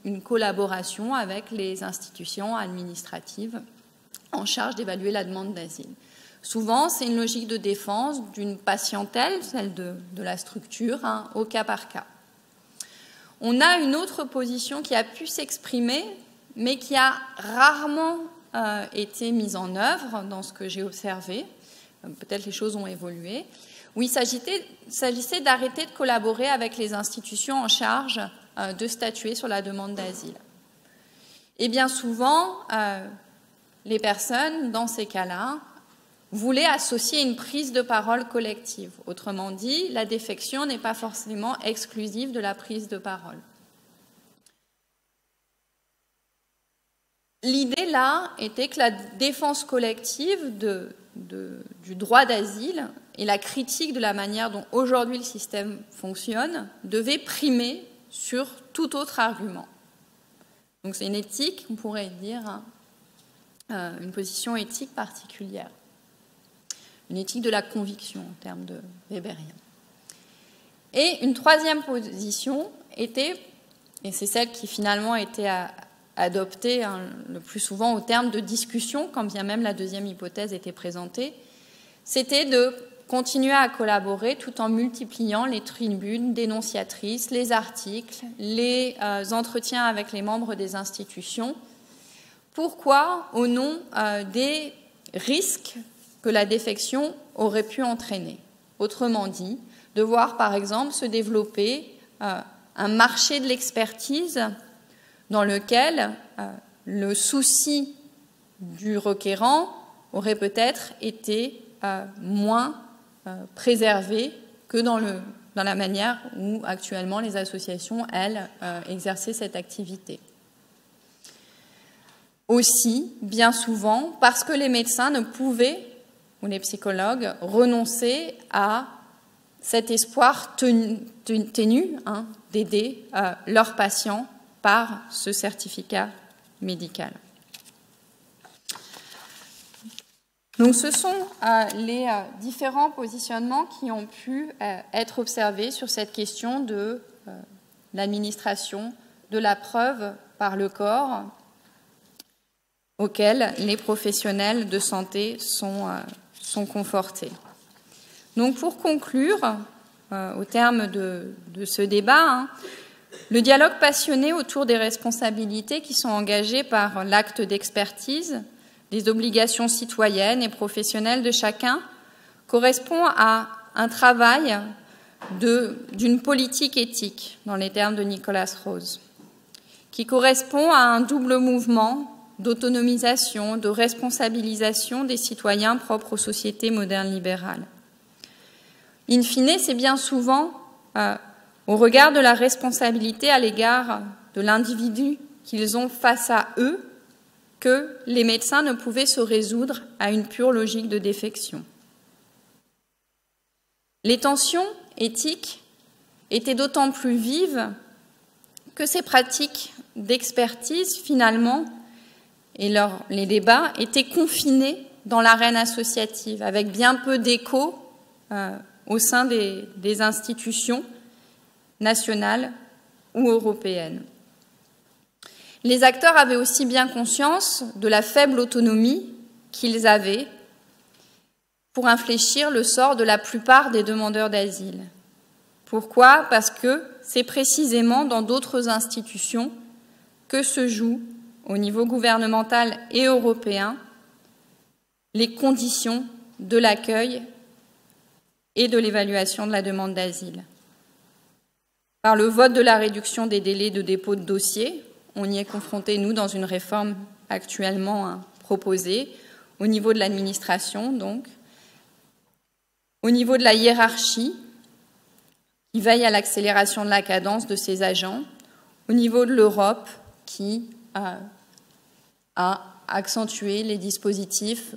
S1: une collaboration avec les institutions administratives en charge d'évaluer la demande d'asile. Souvent, c'est une logique de défense d'une patientèle, celle de la structure, au cas par cas. On a une autre position qui a pu s'exprimer, mais qui a rarement été mise en œuvre dans ce que j'ai observé. Peut-être les choses ont évolué. Où il s'agissait d'arrêter de collaborer avec les institutions en charge de statuer sur la demande d'asile. Et bien souvent, les personnes, dans ces cas-là, voulaient associer une prise de parole collective. Autrement dit, la défection n'est pas forcément exclusive de la prise de parole. L'idée, là, était que la défense collective du droit d'asile et la critique de la manière dont aujourd'hui le système fonctionne devait primer sur tout autre argument. Donc c'est une éthique, on pourrait dire, une position éthique particulière. Une éthique de la conviction en termes de Weberien. Et une troisième position était, et c'est celle qui finalement a été adoptée le plus souvent au terme de discussion, quand bien même la deuxième hypothèse était présentée, c'était de continuer à collaborer tout en multipliant les tribunes dénonciatrices, les articles, les entretiens avec les membres des institutions. Pourquoi? Au nom des risques que la défection aurait pu entraîner. Autrement dit, de voir par exemple se développer un marché de l'expertise dans lequel le souci du requérant aurait peut-être été moins préservé que dans la manière où actuellement les associations, elles, exerçaient cette activité. Aussi, bien souvent, parce que les médecins ne pouvaient ou les psychologues renoncer à cet espoir ténu d'aider leurs patients par ce certificat médical. Donc ce sont les différents positionnements qui ont pu être observés sur cette question de l'administration de la preuve par le corps auquel les professionnels de santé sont confortés. Donc pour conclure, au terme de ce débat, le dialogue passionné autour des responsabilités qui sont engagées par l'acte d'expertise, des obligations citoyennes et professionnelles de chacun, correspond à un travail d'une politique éthique, dans les termes de Nicolas Rose, qui correspond à un double mouvement d'autonomisation, de responsabilisation des citoyens propres aux sociétés modernes libérales. In fine, c'est bien souvent au regard de la responsabilité à l'égard de l'individu qu'ils ont face à eux que les médecins ne pouvaient se résoudre à une pure logique de défection. Les tensions éthiques étaient d'autant plus vives que ces pratiques d'expertise, finalement, et les débats étaient confinés dans l'arène associative, avec bien peu d'écho au sein des institutions nationales ou européennes. Les acteurs avaient aussi bien conscience de la faible autonomie qu'ils avaient pour infléchir le sort de la plupart des demandeurs d'asile. Pourquoi ? Parce que c'est précisément dans d'autres institutions que se jouent, au niveau gouvernemental et européen, les conditions de l'accueil et de l'évaluation de la demande d'asile. Par le vote de la réduction des délais de dépôt de dossier, on y est confronté, nous, dans une réforme actuellement proposée, au niveau de l'administration, donc, au niveau de la hiérarchie, qui veille à l'accélération de la cadence de ses agents, au niveau de l'Europe, qui a accentué les dispositifs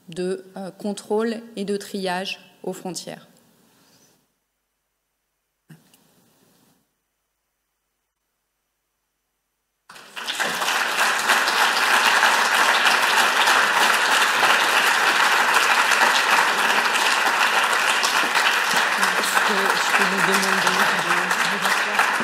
S1: de contrôle et de triage aux frontières. Je peux vous demander de